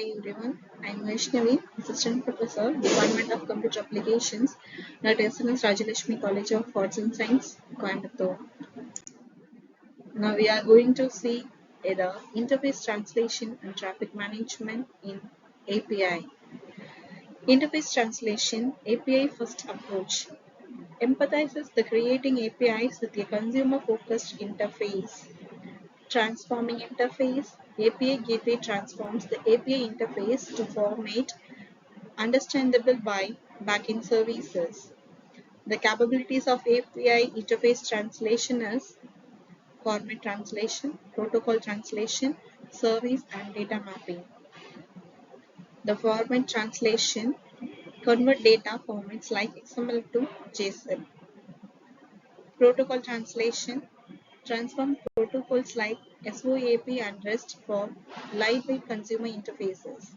Hi everyone, I am Vaishnavi, Assistant Professor, Department of Computer Applications at SNS Rajalakshmi College of Arts and Science, Coimbatore. Now we are going to see the interface translation and traffic management in API. Interface translation API first approach empathizes the creating APIs with a consumer-focused interface. Transforming interface API gateway transforms the API interface to format understandable by backend services. The capabilities of API interface translation is format translation, protocol translation, service and data mapping. The format translation convert data formats like XML to JSON. Protocol translation transform protocols like SOAP and REST for lightweight consumer interfaces.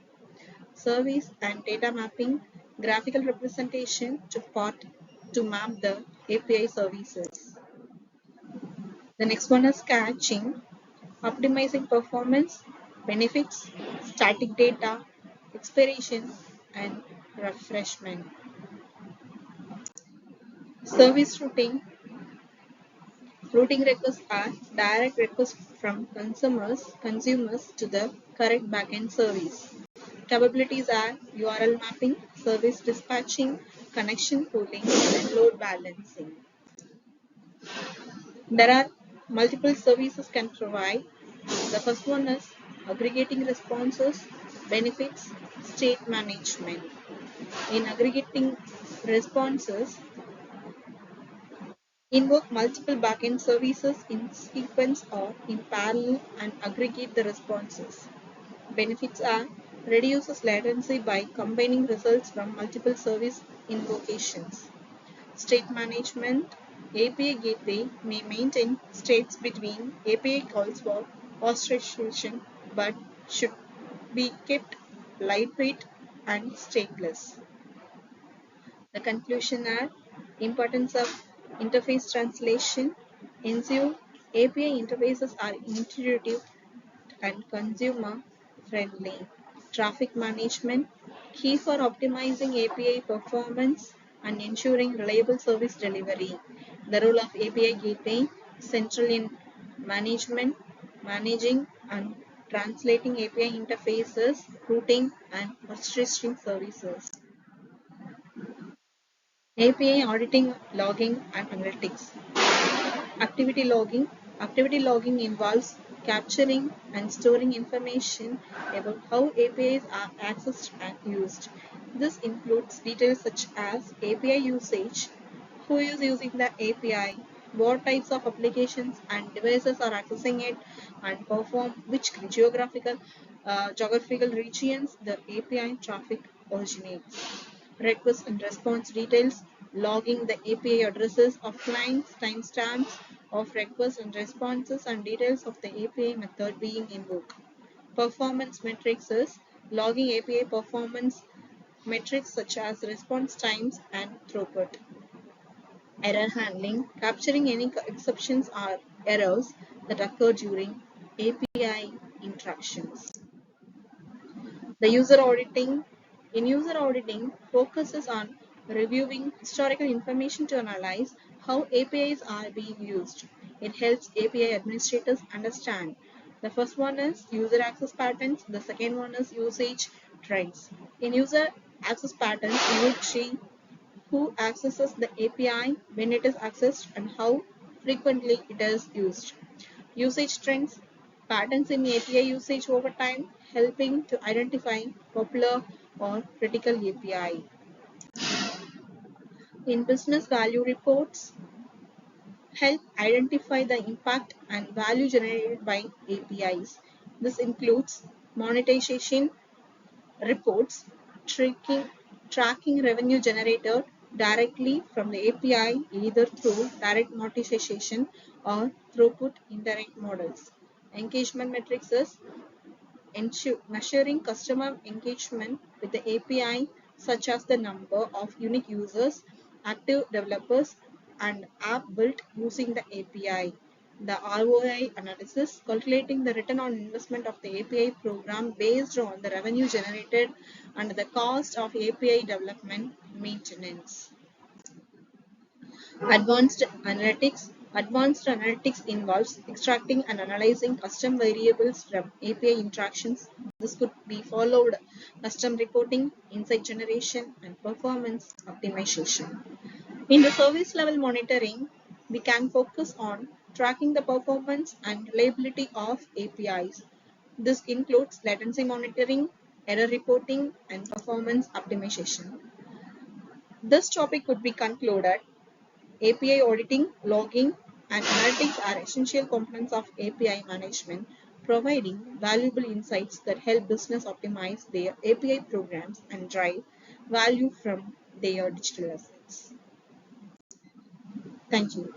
Service and data mapping graphical representation to map the API services. The next one is caching, optimizing performance, benefits, static data, expiration, and refreshment. Service routing requests are direct requests from consumers to the correct backend service. Capabilities are URL mapping, service dispatching, connection pooling, and load balancing. There are multiple services can provide. The first one is aggregating responses, benefits, state management. In aggregating responses, invoke multiple backend services in sequence or in parallel and aggregate the responses. Benefits are reduces latency by combining results from multiple service invocations. State management API gateway may maintain states between API calls for orchestration but should be kept lightweight and stateless. The conclusion are importance of interface translation. Ensure API interfaces are intuitive and consumer friendly. Traffic management key for optimizing API performance and ensuring reliable service delivery. The role of API gateway central in managing and translating API interfaces, routing and orchestrating services. API auditing, logging and analytics. Activity logging. Activity logging involves capturing and storing information about how APIs are accessed and used. This includes details such as API usage, who is using the API, what types of applications and devices are accessing it, and perform which geographical regions the API traffic originates. Request and response details, logging the API addresses of clients, timestamps of requests and responses, and details of the API method being invoked. Performance metrics is logging API performance metrics such as response times and throughput. Error handling, capturing any exceptions or errors that occur during API interactions. The user auditing. In user auditing, focuses on reviewing historical information to analyze how APIs are being used. It helps API administrators understand. The first one is user access patterns, the second one is usage trends. In user access patterns, you would see who accesses the API, when it is accessed, and how frequently it is used. Usage trends, patterns in API usage over time, helping to identify popular or critical API. In business value reports, help identify the impact and value generated by APIs. This includes monetization reports, tracking revenue generated directly from the API either through direct monetization or throughput indirect models. Engagement metrics is measuring customer engagement with the API such as the number of unique users, active developers, and app built using the API. the ROI analysis, calculating the return on investment of the API program based on the revenue generated and the cost of API development maintenance. Advanced analytics. Advanced analytics involves extracting and analyzing custom variables from API interactions. This could be followed custom reporting, insight generation, and performance optimization. In the service level monitoring, we can focus on tracking the performance and reliability of APIs. This includes latency monitoring, error reporting, and performance optimization. This topic could be concluded. API auditing, logging, and analytics are essential components of API management, providing valuable insights that help business optimize their API programs and drive value from their digital assets. Thank you.